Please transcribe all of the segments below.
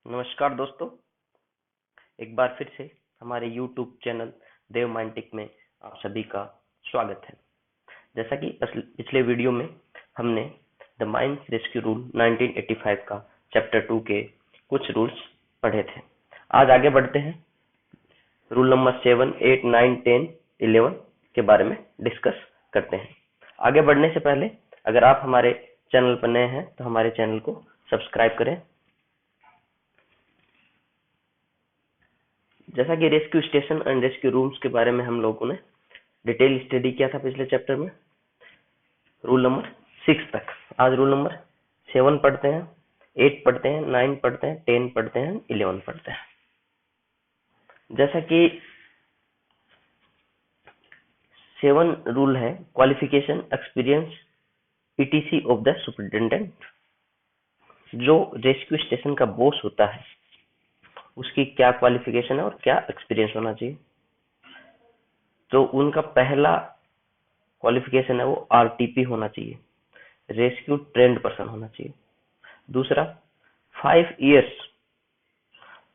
नमस्कार दोस्तों, एक बार फिर से हमारे YouTube चैनल देव माइंटिक में आप सभी का स्वागत है। जैसा कि पिछले वीडियो में हमने द माइंस रेस्क्यू रूल 1985 का चैप्टर 2 के कुछ रूल्स पढ़े थे। आज आगे बढ़ते हैं, रूल नंबर 7, 8, 9, 10, 11 के बारे में डिस्कस करते हैं। आगे बढ़ने से पहले अगर आप हमारे चैनल पर नए हैं तो हमारे चैनल को सब्सक्राइब करें। जैसा कि rescue station and rescue rooms के बारे में हम लोगों ने डिटेल स्टडी किया था पिछले चैप्टर में, रूल नंबर 6 तक। आज रूल नंबर 7 पढ़ते हैं, 8 पढ़ते हैं, 9 पढ़ते हैं, 10 पढ़ते हैं, 11 पढ़ते हैं। जैसा कि 7 रूल है qualification, experience, etc of the superintendent. जो रेस्क्यू स्टेशन का बॉस होता है उसकी क्या क्वालिफिकेशन है और क्या एक्सपीरियंस होना चाहिए। तो उनका पहला क्वालिफिकेशन है वो आरटीपी होना चाहिए, रेस्क्यू ट्रेंड पर्सन होना चाहिए। दूसरा, 5 years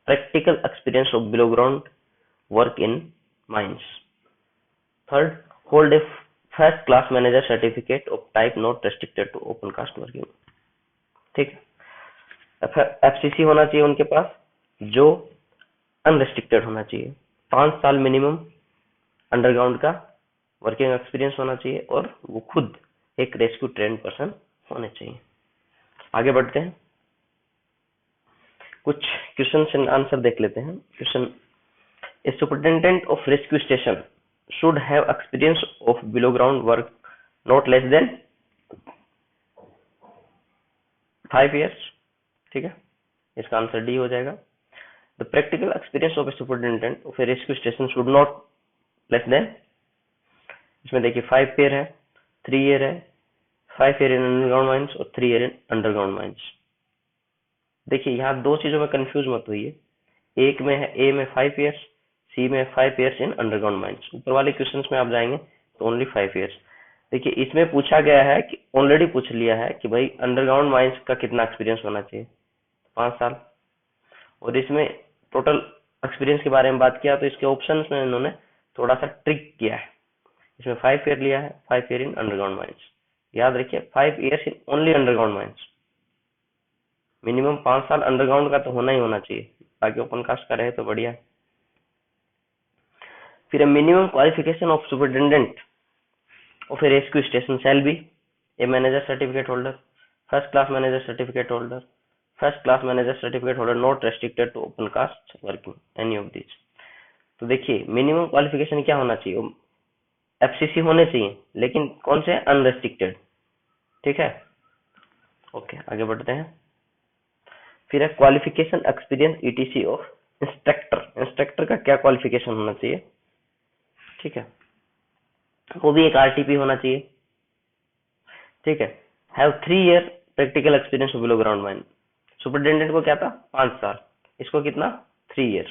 practical experience of below ground work in mines. Third, hold a first class manager certificate of type not restricted to open cast working. ठीक, एफसीसी होना चाहिए उनके पास जो अनरेस्ट्रिक्टेड होना चाहिए। 5 साल मिनिमम अंडरग्राउंड का वर्किंग एक्सपीरियंस होना चाहिए और वो खुद एक रेस्क्यू ट्रेंड पर्सन होने चाहिए। आगे बढ़ते हैं, कुछ क्वेश्चन एंड आंसर देख लेते हैं। Question, A superintendent of rescue station should have experience of below ground work not less than 5 years। ठीक है, इसका आंसर डी हो जाएगा। The practical experience of A superintendent of a rescue station should not less than, इसमें देखिए 5 pair है, 3 year है, 5 year इन underground mines और 3 year इन अंडरग्राउंड माइंस। देखिए यहाँ दो चीजों में कंफ्यूज मत होइए, एक में है ए में 5 years, सी में 5 years इन अंडरग्राउंड माइंस। ऊपर वाले क्वेश्चंस में आप जाएंगे तो ओनली 5 years। देखिए इसमें पूछा गया है कि ऑलरेडी पूछ लिया है कि भाई अंडरग्राउंड माइंस का कितना एक्सपीरियंस होना चाहिए, 5 साल। और इसमें टोटल एक्सपीरियंस के बारे में बात किया तो इसके ऑप्शन में इन्होंने थोड़ा सा ट्रिक किया है। इसमें 5 year लिया है, 5 year इन अंडरग्राउंड माइंस। याद रखिए 5 years in only underground mines. Minimum 5 साल अंडरग्राउंड का तो होना ही होना चाहिए, बाकी ओपन कास्ट का रहे तो बढ़िया। फिर minimum qualification of superintendent of a rescue station shall be a manager certificate holder, first class manager certificate holder, first class manager certificate holder not restricted to open cast working, any of this. तो देखिए minimum qualification क्या होना चाहिए, FCC होने चाहिए, लेकिन कौन से, अनरेस्ट्रिक्टेड। ठीक है, ओके आगे बढ़ते हैं। फिर है qualification, experience, etc of instructor. Instructor का क्या क्वालिफिकेशन होना चाहिए, ठीक है, वो भी एक आरटीपी होना चाहिए। ठीक है, have 3 year practical experience of below ground mine. Superintendent को क्या था, 5 साल, इसको कितना, 3 year।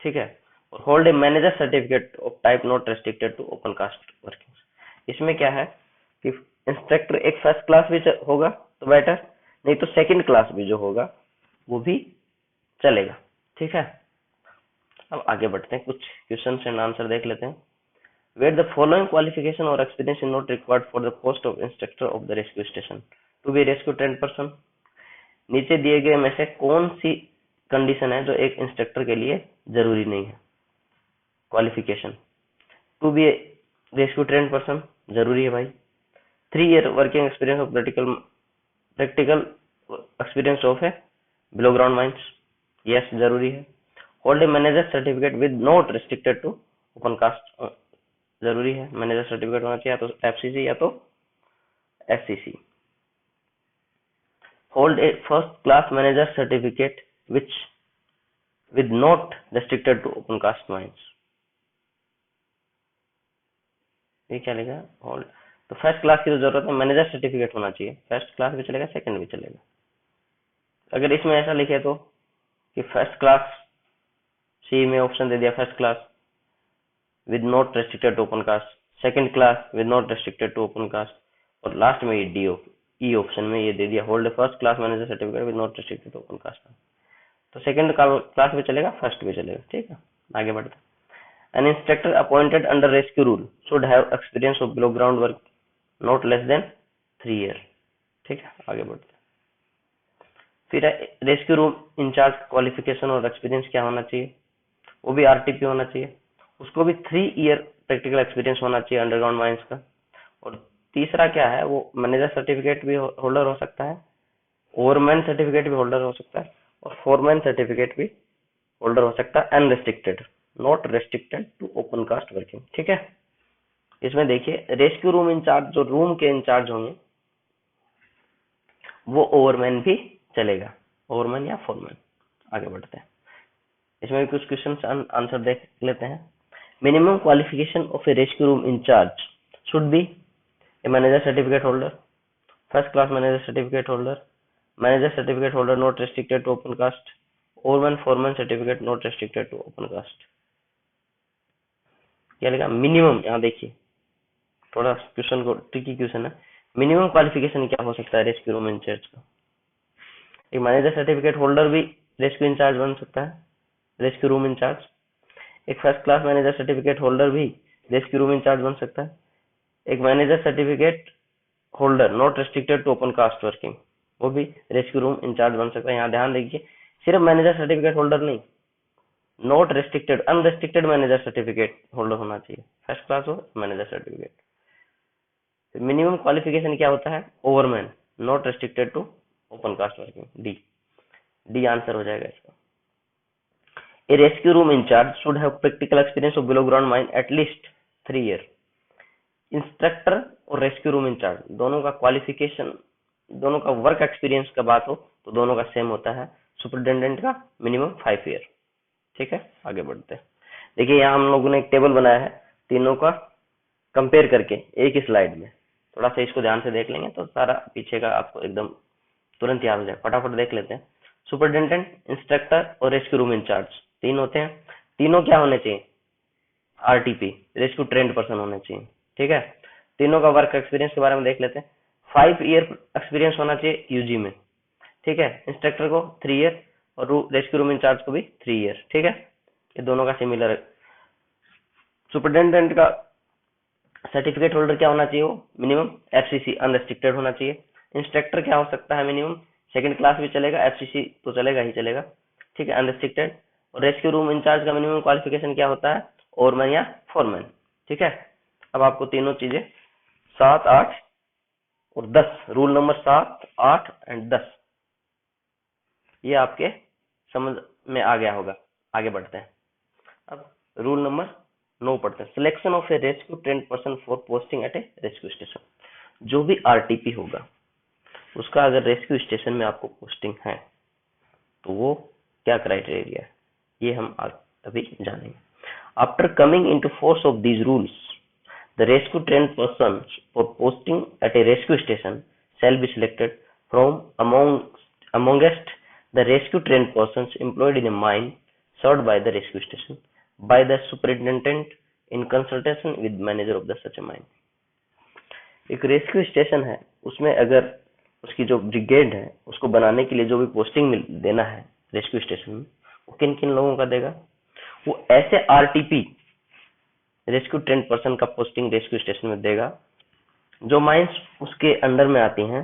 ठीक है, और hold a manager certificate of type not restricted to open cast working. इसमें क्या है कि इंस्ट्रक्टर एक फर्स्ट क्लास भी होगा तो बेटर, नहीं तो सेकंड क्लास भी जो होगा वो भी चलेगा। ठीक है, अब आगे बढ़ते हैं, कुछ क्वेश्चन एंड आंसर देख लेते हैं। वेयर द फॉलोइंग क्वालिफिकेशन और experience is not required for the post of instructor of the rescue station to be rescue trained person. नीचे दिए गए में से कौन सी कंडीशन है जो एक इंस्ट्रक्टर के लिए जरूरी नहीं है। Qualification, to be rescue trained person जरूरी है भाई। 3 year working experience of practical experience of है बिलो ग्राउंड माइंस, यस जरूरी है। Hold a manager certificate with not restricted to open cast, जरूरी है, मैनेजर सर्टिफिकेट होना चाहिए, या तो एफसीसी या तो SCC. Hold a first class manager certificate which with not restricted to open cast mines, ये क्या लेगा, होल्ड। तो फर्स्ट क्लास की तो जरूरत है, मैनेजर सर्टिफिकेट होना चाहिए, फर्स्ट क्लास भी चलेगा, सेकंड भी चलेगा। अगर इसमें ऐसा लिखे तो कि फर्स्ट क्लास, सी में ऑप्शन दे दिया first class with not restricted to open cast, second class with not restricted to open cast, और लास्ट में ये डी ई ऑप्शन में ये दे दिया hold first class manager certificate with not restricted to open cast. तो second class भी चलेगा, फर्स्ट भी चलेगा। ठीक है, आगे बढ़ते हैं। N instructor appointed under rescue rule should have experience of below ground work not less than 3 year. ठीक है, आगे बढ़ते हैं। फिर रेस्क्यू रूम इंचार्ज क्वालिफिकेशन और एक्सपीरियंस क्या होना चाहिए, वो भी आरटीपी होना चाहिए, उसको भी 3 ईयर प्रैक्टिकल एक्सपीरियंस होना चाहिए अंडरग्राउंड माइंस का। और तीसरा क्या है, वो मैनेजर सर्टिफिकेट भी होल्डर हो सकता है, ओवरमैन सर्टिफिकेट भी होल्डर हो सकता है, और फोरमैन सर्टिफिकेट भी होल्डर हो सकता है, unrestricted, not restricted to open cast working. ठीक है, इसमें देखिए रेस्क्यू रूम इंचार्ज, जो रूम के इंचार्ज होंगे वो ओवरमैन भी चलेगा, ओवरमैन या फोरमैन। आगे बढ़ते हैं, इसमें भी कुछ क्वेश्चन आंसर देख लेते हैं। Minimum qualification of a rescue room incharge should be a manager certificate holder, first class manager certificate holder, manager certificate holder not restricted to open cast, overman foreman certificate not restricted to open cast. क्या लिखा minimum, यहाँ देखिए थोड़ा question को tricky question है। Minimum qualification क्या हो सकता है रेस्क्यू रूम इंचार्ज का? एक मैनेजर सर्टिफिकेट होल्डर भी रेस्क्यू इंचार्ज बन सकता है, रेस्क्यू रूम इंचार्ज। एक first class manager certificate holder भी रेस्क्यू रूम इंचार्ज बन सकता है। एक manager certificate holder not restricted to open cast working, वो भी रेस्क्यू रूम इंचार्ज बन सकता है। यहाँ ध्यान देखिए, सिर्फ मैनेजर सर्टिफिकेट होल्डर नहीं, not restricted, unrestricted manager certificate holder होना चाहिए, फर्स्ट क्लास हो मैनेजर सर्टिफिकेट। मिनिमम क्वालिफिकेशन क्या होता है? Overman, not restricted to open cast working, D, D answer हो जाएगा इसका। A rescue room in charge should have practical experience of below ground mine at least 3 years. Instructor और rescue room in charge दोनों का qualification, दोनों का work experience का बात हो तो दोनों का सेम होता है, सुपरिटेंडेंट का मिनिमम 5 ईयर। ठीक है, आगे बढ़ते हैं। देखिए यहाँ हम लोगों ने एक टेबल बनाया है तीनों का कंपेयर करके एक ही स्लाइड में, थोड़ा सा इसको ध्यान से देख लेंगे तो सारा पीछे का आपको एकदम तुरंत याद हो जाए। फटाफट देख लेते हैं। सुपरिटेंडेंट, इंस्ट्रक्टर और रेस्क्यू रूम इंचार्ज तीन होते हैं, तीनों क्या होने चाहिए? आरटीपी, रेस्क्यू ट्रेंड पर्सन होने चाहिए। ठीक है, तीनों का वर्क एक्सपीरियंस के बारे में देख लेते हैं। 5 ईयर एक्सपीरियंस होना चाहिए यूजी में। ठीक है, इंस्ट्रक्टर को 3 ईयर और रेस्क्यू रूम इंचार्ज को भी 3 ईयर। ठीक है, ये दोनों का सिमिलर है। सुपरिटेंडेंट का सर्टिफिकेट होल्डर क्या होना चाहिए? वो मिनिमम एफसीसी अनरेस्ट्रिक्टेड होना चाहिए। इंस्ट्रक्टर क्या हो सकता है? मिनिमम सेकंड क्लास भी चलेगा, एफसीसी तो चलेगा ही चलेगा। ठीक है, अनरेस्ट्रिक्टेड। और रेस्क्यू रूम इंचार्ज का मिनिमम क्वालिफिकेशन क्या होता है? ओवरमैन या फोरमैन। ठीक है, अब आपको तीनों चीजें 7, 8 और 10, रूल नंबर 7, 8 एंड 10 ये आपके समझ में आ गया होगा। आगे बढ़ते हैं, अब रूल नंबर 9 पढ़ते हैं। Selection of a rescue trained person for posting at a rescue station. जो भी आरटीपी होगा उसका अगर रेस्क्यू स्टेशन में आपको पोस्टिंग है तो वो क्या क्राइटेरिया है ये हम अभी जानेंगे। After coming into force of these rules, the rescue trained person for posting at a rescue station shall be selected from amongst the rescue trained persons employed in a mine served by the rescue station by the superintendent in consultation with manager of the such a mine। एक rescue station है, उसमें अगर उसकी जो brigade है उसको बनाने के लिए जो भी पोस्टिंग देना है रेस्क्यू स्टेशन में, वो किन किन लोगों का देगा? वो ऐसे आरटीपी रेस्क्यू ट्रेंड पर्सन का पोस्टिंग रेस्क्यू स्टेशन में देगा जो माइंस उसके अंडर में आती हैं।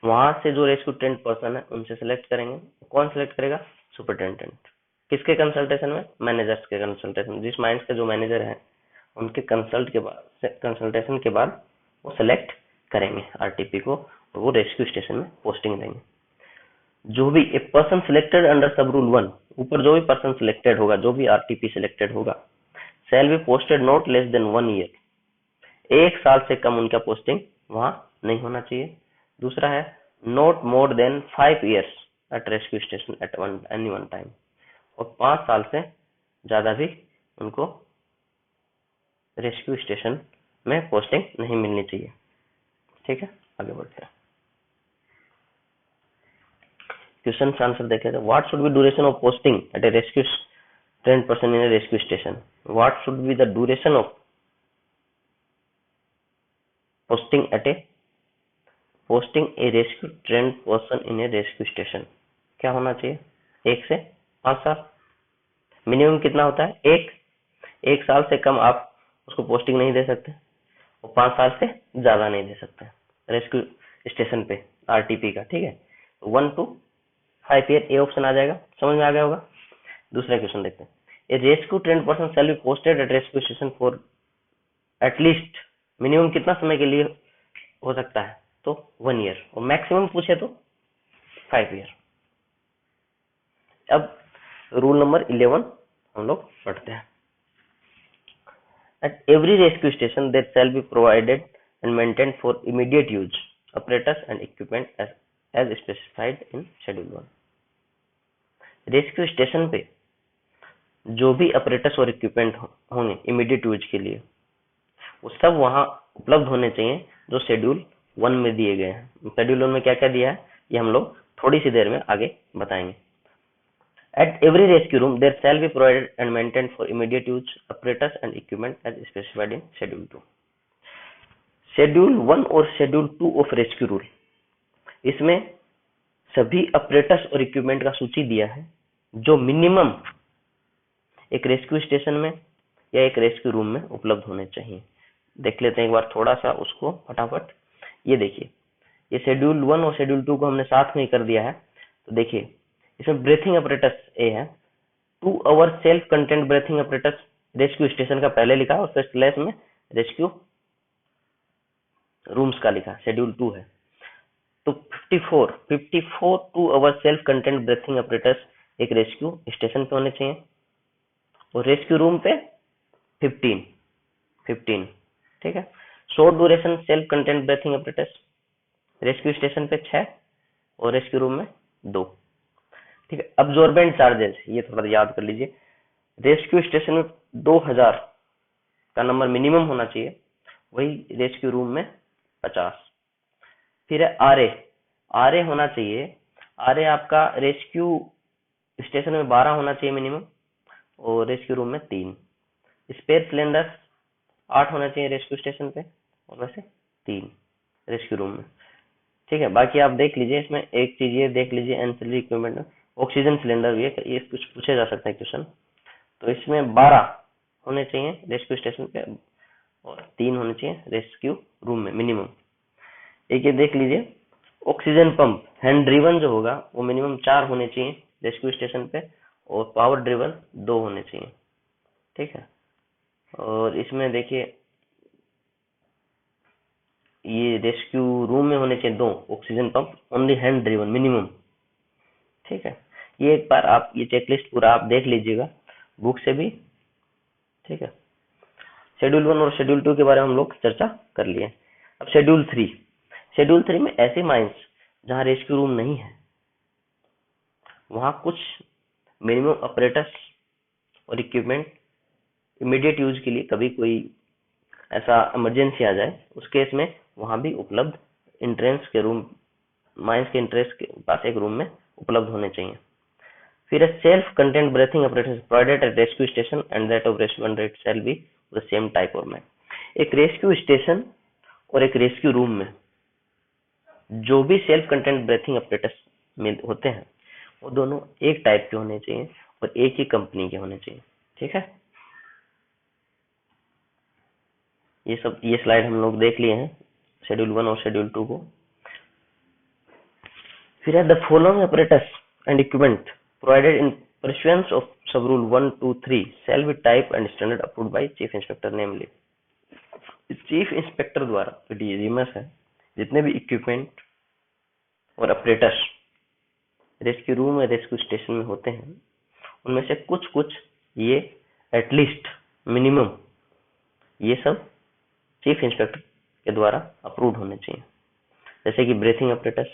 वहां से जो रेस्क्यू ट्रेंड पर्सन है उनसे सिलेक्ट करेंगे। कौन सिलेक्ट करेगा? सुपरिटेंडेंट। किसके कंसल्टेशन में? मैनेजर्स के कंसल्टेशन। जिस माइंस के जो मैनेजर है उनके कंसल्टेशन के बाद वो सिलेक्ट करेंगे आरटीपी को और वो रेस्क्यू स्टेशन में पोस्टिंग देंगे। जो भी a person selected under sub rule 1, ऊपर जो भी पर्सन सिलेक्टेड होगा, जो भी आरटीपी सिलेक्टेड होगा, शैल be posted not less than 1 year. 1 साल से कम उनका पोस्टिंग वहां नहीं होना चाहिए। दूसरा है not more than 5 years at rescue station at any one time, और 5 साल से ज्यादा भी उनको रेस्क्यू स्टेशन में पोस्टिंग नहीं मिलनी चाहिए। ठीक है, आगे बढ़ते हैं। क्वेश्चन आंसर देखें। What should be duration of posting at a rescue trained person in a rescue station? What should be the duration of posting a rescue trained person in a rescue station? क्या होना चाहिए, 1 से 5 साल। Minimum कितना होता है, 1 साल से कम आप उसको पोस्टिंग नहीं दे सकते और 5 साल से ज्यादा नहीं दे सकते रेस्क्यू स्टेशन पे आरटीपी का, ठीक है। 1 to 5 ईयर ए ऑप्शन आ जाएगा, समझ में आ गया होगा। दूसरा क्वेश्चन देखते हैं, a rescue train person shall be posted at rescue station for at least, minimum कितना समय के लिए हो सकता है, तो 1 ईयर, और मैक्सिमम पूछे तो 5 ईयर। अब रूल नंबर 11 हम लोग पढ़ते हैं। At every rescue station there shall be provided and maintained for immediate use apparatus and equipment as specified in Schedule 1। Rescue station पे जो भी अपरेटस और इक्विपमेंट होंगे इमीडिएट यूज के लिए, वो सब वहां उपलब्ध होने चाहिए जो शेड्यूल 1 में दिए गए हैं। शेड्यूल 1 में क्या क्या दिया है ये हम लोग थोड़ी सी देर में आगे बताएंगे। At every rescue room, there shall be provided and maintained for immediate use apparatus and equipment as specified in Schedule 2। Schedule 1 और Schedule 2 of Rescue Rule, इसमें सभी apparatus और equipment का सूची दिया है जो मिनिमम एक रेस्क्यू स्टेशन में या एक रेस्क्यू रूम में उपलब्ध होने चाहिए। देख लेते हैं एक बार थोड़ा सा उसको फटाफट। ये देखिए, ये शेड्यूल 1 और शेड्यूल 2 को हमने साथ में ही कर दिया है। तो देखिए इसमें ब्रीथिंग अपरेटस ए है, 2 hour self contained breathing apparatus rescue station का पहले लिखा और फिर स्लैश में रेस्क्यू रूम्स का लिखा, शेड्यूल 2 है। तो 54 2 hour self contained breathing apparatus एक रेस्क्यू स्टेशन पे होने चाहिए और रेस्क्यू रूम पे 15, ठीक है। Short duration self contained breathing apparatus rescue station पे 6 और रेस्क्यू रूम में 2, ठीक है। अब्जॉर्बेंट चार्जेस ये थोड़ा याद कर लीजिए, रेस्क्यू स्टेशन में 2000 का नंबर मिनिमम होना चाहिए, वही रेस्क्यू रूम में 50। फिर है आरए होना चाहिए, आरए आपका रेस्क्यू स्टेशन में 12 होना चाहिए मिनिमम और रेस्क्यू रूम में 3। स्पेयर सिलेंडर 8 होना चाहिए रेस्क्यू स्टेशन पे और वैसे 3 रेस्क्यू रूम में, ठीक है। बाकी आप देख लीजिए, इसमें एक चीज ये देख लीजिए एंसिलरी इक्विपमेंट में ऑक्सीजन सिलेंडर भी है, ये कुछ पूछे जा सकता है क्वेश्चन। तो इसमें 12 होने चाहिए रेस्क्यू स्टेशन पे और 3 होने चाहिए रेस्क्यू रूम में मिनिमम। एक ये देख लीजिए ऑक्सीजन पंप हैंड ड्रिवन जो होगा वो मिनिमम 4 होने चाहिए रेस्क्यू स्टेशन पे और पावर ड्रिवन 2 होने चाहिए, ठीक है। और इसमें देखिए ये रेस्क्यू रूम में होने चाहिए 2 oxygen pump only hand driven minimum, ठीक है। ये एक बार आप ये चेकलिस्ट पूरा आप देख लीजिएगा बुक से भी, ठीक है। शेड्यूल 1 और शेड्यूल 2 के बारे में हम लोग चर्चा कर लिए। अब शेड्यूल 3 में ऐसे माइंस जहां रेस्क्यू रूम नहीं है वहां कुछ मिनिमम ऑपरेटर्स और इक्विपमेंट इमीडिएट यूज के लिए कभी कोई ऐसा इमरजेंसी आ जाए उस केस में वहां भी उपलब्ध इंट्रेंस के रूम, माइंस के इंट्रेंस के पास एक रूम में उपलब्ध होने चाहिए। फिर self contained breathing apparatus provided at rescue station and that of rescue and it shall be the same type or man। एक रेस्क्यू स्टेशन और एक रेस्क्यू रूम में जो भी सेल्फ कंटेंट ब्रीथिंग apparatus में होते हैं वो दोनों एक टाइप के होने चाहिए और एक ही कंपनी के होने चाहिए, ठीक है। ये स्लाइड हम लोग देख लिए हैं शेड्यूल 1 और शेड्यूल 2 को। फिर है the following apparatus and equipment provided in pursuance of sub rule 1, 2, 3 shall be type and standard approved by chief inspector namely। Chief inspector द्वारा डीजीएमएस है जितने भी इक्विपमेंट और ऑपरेटर्स रेस्क्यू रूम या रेस्क्यू स्टेशन में होते हैं उनमें से कुछ ये एटलीस्ट मिनिमम ये सब चीफ इंस्पेक्टर के द्वारा अप्रूव्ड होने चाहिए, जैसे कि breathing apparatus,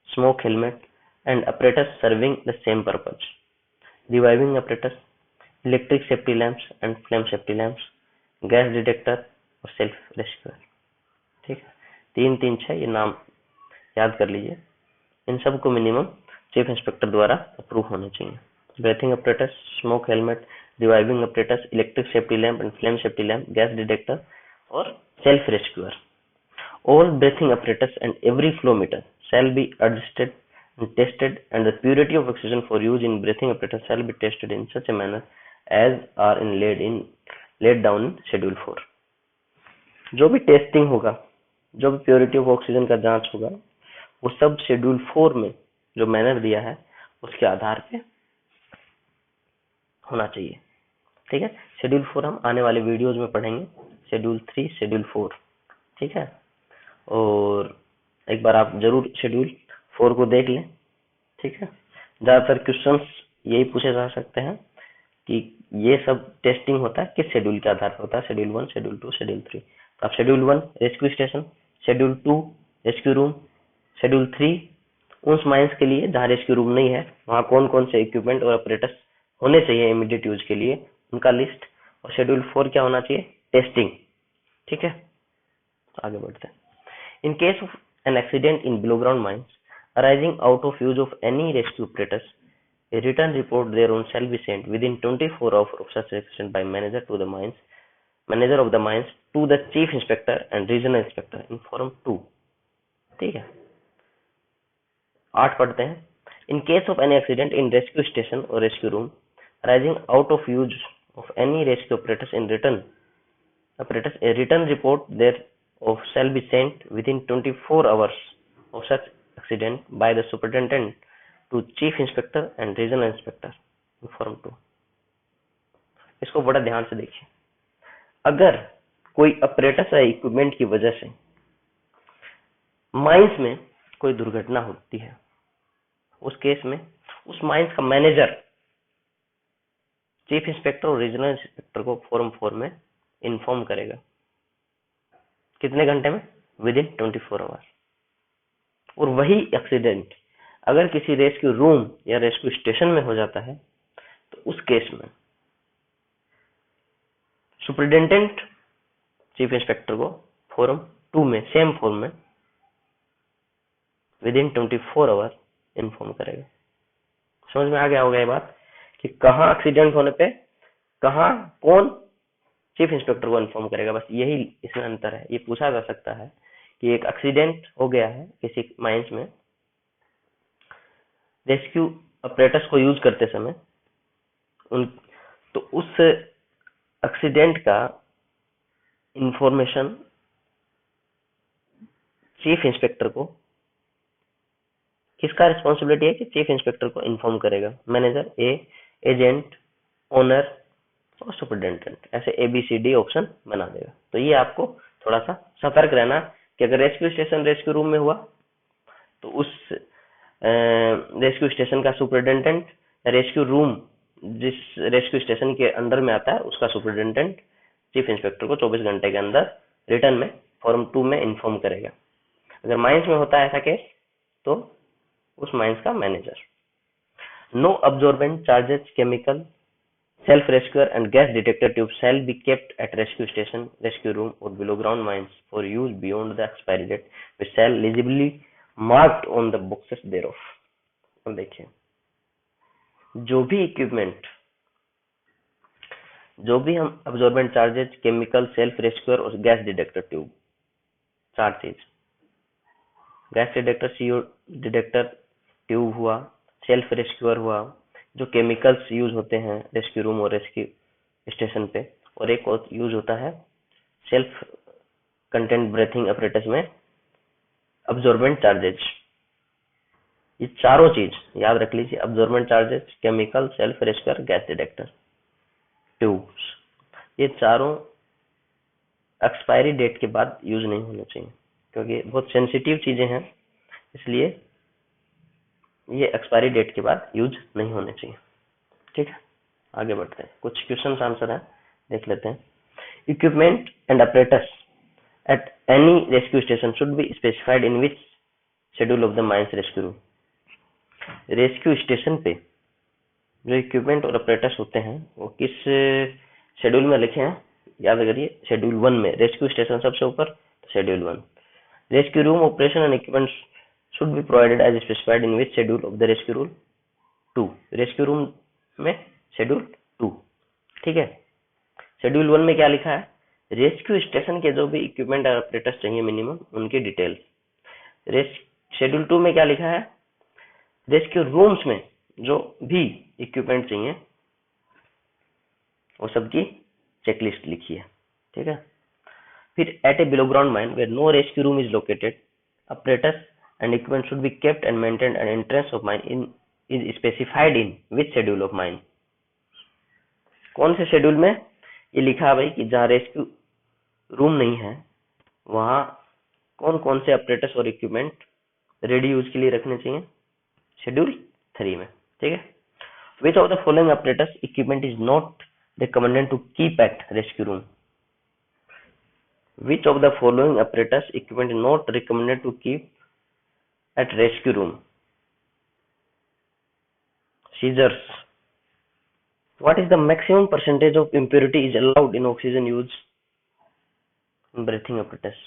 smoke helmet and apparatus serving the same purpose, reviving apparatus, electric safety lamps and flame safety lamps, gas detector और सेल्फ रेस्क्यूअर, ठीक है। 3, 3, 6 ये नाम याद कर लीजिए। इन सब को मिनिमम चीफ इंस्पेक्टर द्वारा अप्रूव होने चाहिए। Breathing apparatus, smoke helmet, reviving apparatus, electric safety lamp and flame safety lamp, gas detector और self rescuer. All breathing apparatus and every flow meter shall be adjusted tested, and the purity of oxygen for use in breathing apparatus shall be tested in such a manner as are laid down in Schedule 4. जो भी testing होगा, जो भी purity of oxygen का जांच होगा, वो सब शेड्यूल 4 में जो मैनर दिया है उसके आधार पे होना चाहिए। ठीक है, शेड्यूल 4 हम आने वाले वीडियोज में पढ़ेंगे, शेड्यूल 3, शेड्यूल 4। ठीक है, और एक बार आप जरूर शेड्यूल 4 को देख लें। ठीक है, ज्यादातर क्वेश्चंस यही पूछे जा सकते हैं कि ये सब टेस्टिंग होता है किस शेड्यूल के आधार पर होता है, शेड्यूल 1, शेड्यूल 2, शेड्यूल 3। तो आप schedule 1 rescue station, schedule 2 rescue room, schedule 3 उस माइंस के लिए जहाँ रेस्क्यू रूम नहीं है वहाँ कौन कौन से इक्विपमेंट और ऑपरेटर्स होने चाहिए इमीडिएट यूज के लिए, उनका लिस्ट। और शेड्यूल 4 क्या होना चाहिए, टेस्टिंग। ठीक है, आगे बढ़ते हैं। इन case of an accident in below ground mines arising out of use of any rescue apparatus, a written report thereon shall be sent within 24 hours of such accident by manager of the mines to the chief inspector and regional inspector in form 2। ठीक है, 8 पढ़ते हैं। In case of any accident in rescue station or rescue room arising out of use of any rescue apparatus, a written report thereof shall be sent within 24 hours of such accident by the superintendent to chief inspector and regional inspector in form 2। इसको बड़ा ध्यान से देखिए। अगर कोई apparatus या equipment की वजह से माइंस में कोई दुर्घटना होती है, उस केस में उस माइंस का मैनेजर चीफ इंस्पेक्टर और रीजनल इंस्पेक्टर को फॉर्म 4 में इन्फॉर्म करेगा। कितने घंटे में, विद इन 24 आवर्स। और वही एक्सीडेंट अगर किसी रेस्क्यू रूम या रेस्क्यू स्टेशन में हो जाता है तो उस केस में सुपरिटेंडेंट चीफ इंस्पेक्टर को फॉर्म 2 में, सेम फॉर्म में विद इन 24 आवर इन्फॉर्म करेगा। समझ में आ गया होगा ये बात कि कहाँ एक्सीडेंट होने पे कहाँ कौन चीफ इंस्पेक्टर को इन्फॉर्म करेगा। बस यही इसमें अंतर है। ये पूछा जा सकता है कि एक एक्सीडेंट हो गया है किसी माइंस में, रेस्क्यू अपरेटस को यूज करते समय तो उस एक्सीडेंट का इंफॉर्मेशन चीफ इंस्पेक्टर को, किसका रिस्पॉन्सिबिलिटी है कि चीफ इंस्पेक्टर को इन्फॉर्म करेगा, मैनेजर, एजेंट, ओनर और सुपरिटेंडेंट। ऐसे ABCD ऑप्शन बना देगा। तो ये आपको थोड़ा सा सतर्क रहना कि अगर रेस्क्यू स्टेशन रेस्क्यू रूम में हुआ तो उस रेस्क्यू स्टेशन का सुपरिटेंडेंट, रेस्क्यू रूम जिस रेस्क्यू स्टेशन के अंडर में आता है उसका सुपरिटेंडेंट चीफ इंस्पेक्टर को 24 घंटे के अंदर रिटर्न में फॉर्म 2 में इन्फॉर्म करेगा। अगर माइंस में होता है ऐसा केस तो उस माइंस का manager. No absorbent charges chemical self rescuer and gas detector tube shall be kept at rescue station, rescue room or below ground mines for use beyond the expiry date, which shall legibly marked on the boxes thereof। अब देखिए, जो भी equipment, जो भी हम absorbent charges, chemical, self rescuer और gas detector tube, 4 चीज, gas detector, CO detector tube हुआ, सेल्फ रेस्क्यूअर हुआ, जो केमिकल्स यूज होते हैं रेस्क्यू रूम और रेस्क्यू स्टेशन पे, और एक और यूज होता है सेल्फ कंटेंट ब्रीथिंग अपरेटस में अब्जॉर्बेंट चार्जेज। ये चारों चीज याद रख लीजिए, absorbent charges, chemical, self rescuer, gas detector tubes, ये चारों एक्सपायरी डेट के बाद यूज नहीं होने चाहिए क्योंकि बहुत सेंसिटिव चीजें हैं, इसलिए ये एक्सपायरी डेट के बाद यूज नहीं होने चाहिए। ठीक है, आगे बढ़ते हैं। कुछ क्वेश्चन आंसर है, देख लेते हैं। Equipment and operators at any rescue station should be specified in which schedule of the mines rescue room. Rescue station पे जो इक्विपमेंट और ऑपरेटर्स होते हैं वो किस शेड्यूल में लिखे हैं, याद करिए, शेड्यूल 1 में। रेस्क्यू स्टेशन सबसे ऊपर, तो schedule 1। Rescue room operation and equipment should be provided as specified in which schedule of the rescue rule 2। Rescue room में शेड्यूल 2। ठीक है, शेड्यूल 1 में क्या लिखा है, रेस्क्यू स्टेशन के जो भी इक्विपमेंट और ऑपरेटर्स चाहिए मिनिमम, उनकी डिटेल्स। शेड्यूल 2 में क्या लिखा है, रेस्क्यू रूम्स में जो भी इक्विपमेंट चाहिए वो सबकी चेकलिस्ट लिखी है, ठीक है। फिर at a below ground mine where no rescue room is located, apparatus and equipment should be kept and maintained at entrance of mine in is specified in which schedule of mine। कौन से schedule में? ये लिखा है भाई कि जहाँ rescue room नहीं है वहाँ कौन कौन से अपरेटस और इक्विपमेंट रेडी यूज के लिए रखने चाहिए, शेड्यूल 3 में, ठीक है। Which of the following apparatus equipment is not recommended to keep at rescue room, which of the following apparatus equipment is not recommended to keep at rescue room? Scissors. What is the maximum percentage of impurity is allowed in oxygen use in breathing apparatus?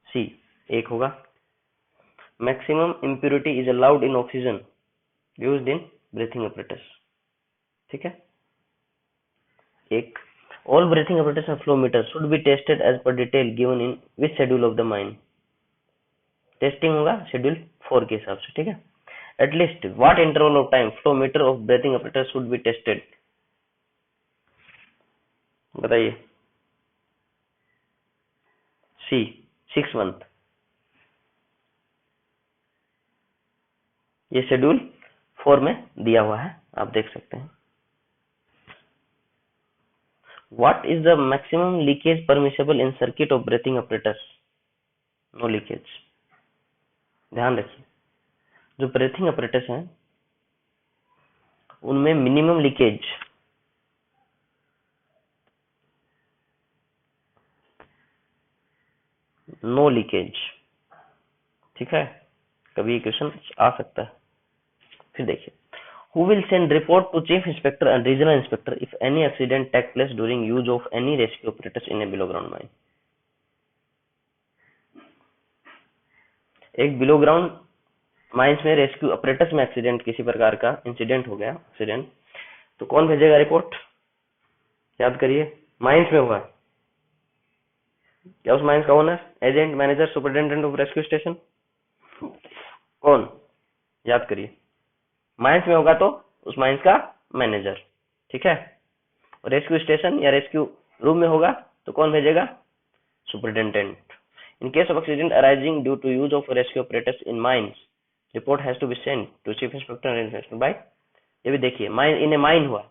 C. एक होगा maximum impurity is allowed in oxygen used in breathing apparatus, ठीक है। एक all breathing apparatus and flow meters should be tested as per detail given in which schedule of the mine? Testing होगा schedule 4 के हिसाब से, ठीक है। At least what interval of time flow meter of breathing apparatus should be tested? बताइए। C. 6 month। ये schedule 4 में दिया हुआ है, आप देख सकते हैं। What is the maximum leakage permissible in circuit of breathing apparatus? No leakage। ध्यान रखिए जो ब्रेथिंग अपरेटस है उनमें मिनिमम लीकेज नो लीकेज, ठीक है। कभी क्वेश्चन आ सकता है। फिर देखिए who will send report to chief inspector and regional inspector if any accident take place during use of any rescue apparatus in a below ground mine? एक below ground mines में rescue apparatus में accident, किसी प्रकार का incident हो गया accident, तो कौन भेजेगा रिपोर्ट? याद करिए, माइंस में हुआ, क्या उस माइंस का owner, agent, manager, superintendent of rescue station, कौन? याद करिए, माइंस में होगा तो उस माइंस का मैनेजर, ठीक है। और रेस्क्यू स्टेशन या रेस्क्यू रूम में होगा तो कौन भेजेगा? Superintendent. In case of accident arising due to use of rescue apparatus in mines, report has to be sent to chief inspector and inspector by, ये भी देखिए माइन इन ए माइन हुआ,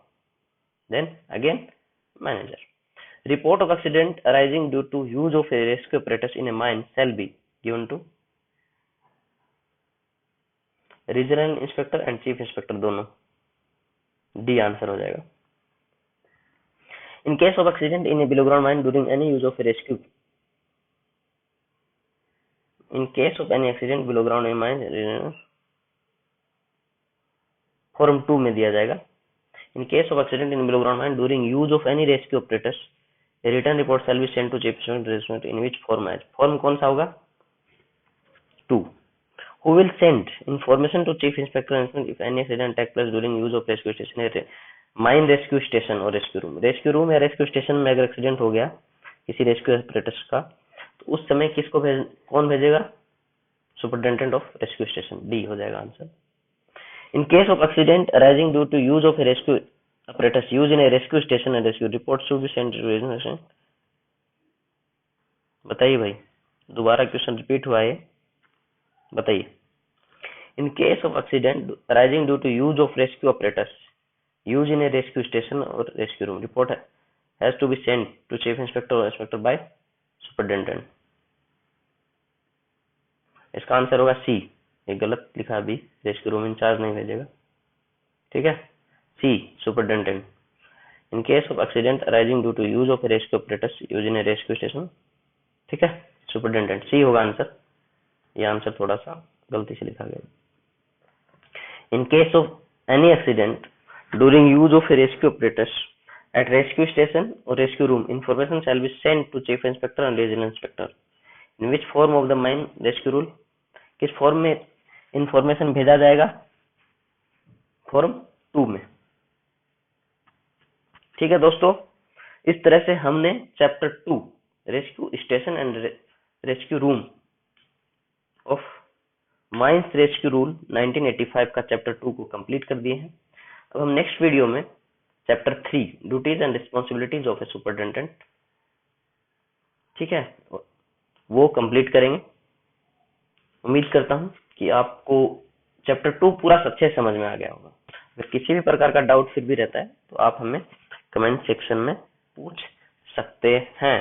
then again manager. Report of accident arising due to use of a rescue apparatus in a mine shall be given to regional inspector and chief inspector, दोनों। D answer हो जाएगा। In case of accident in a below ground mine during any use of a rescue, in case of any accident below ground in mine, form 2 में दिया जाएगा। In case of accident in below ground mine during use of any rescue apparatus, a written report shall be sent to chief inspector in which form as, form कौन सा होगा? 2. Who will send information to chief inspector if any accident take place during use of rescue station, mine rescue station और rescue room. Rescue room या rescue station में अगर accident हो गया किसी रेस्क्यू apparatus का, तो उस समय किसको कौन भेजेगा? Superintendent of rescue station, D हो जाएगा answer. In case of accident arising due to use of a rescue apparatus use in a rescue station and rescue report should be sent to regional station. बताइए भाई, दोबारा question repeat हुआ है, बताइए। In case of accident arising due to use of rescue apparatus use in a rescue station और rescue room, report has to be sent to chief inspector और inspector bye superintendent. इसका answer होगा सी। ये गलत लिखा अभी, रेस्क्यू रूम इंचार्ज नहीं भेजेगा, ठीक है। C superintendent. In case of accident arising due to use of rescue apparatus use in a rescue station, ठीक है, सुपरिटेंडेंट, सी होगा आंसर। ये आंसर थोड़ा सा गलती से लिखा गया। इन case of any accident during use of a rescue apparatus at rescue station or rescue room, information shall be sent to chief inspector and regional inspector in which form of the mine rescue rule, किस form में information भेजा जाएगा? Form 2 में, ठीक है दोस्तों। इस तरह से हमने chapter 2 rescue station and rescue room of mines rescue rule 1985 का चैप्टर 2 को कंप्लीट कर दिए हैं। अब हम नेक्स्ट वीडियो में chapter 3 duties and responsibilities of A superintendent, ठीक है, वो कंप्लीट करेंगे। उम्मीद करता हूँ कि आपको चैप्टर 2 पूरा अच्छे से समझ में आ गया होगा। अगर किसी भी प्रकार का डाउट फिर भी रहता है तो आप हमें कमेंट सेक्शन में पूछ सकते हैं।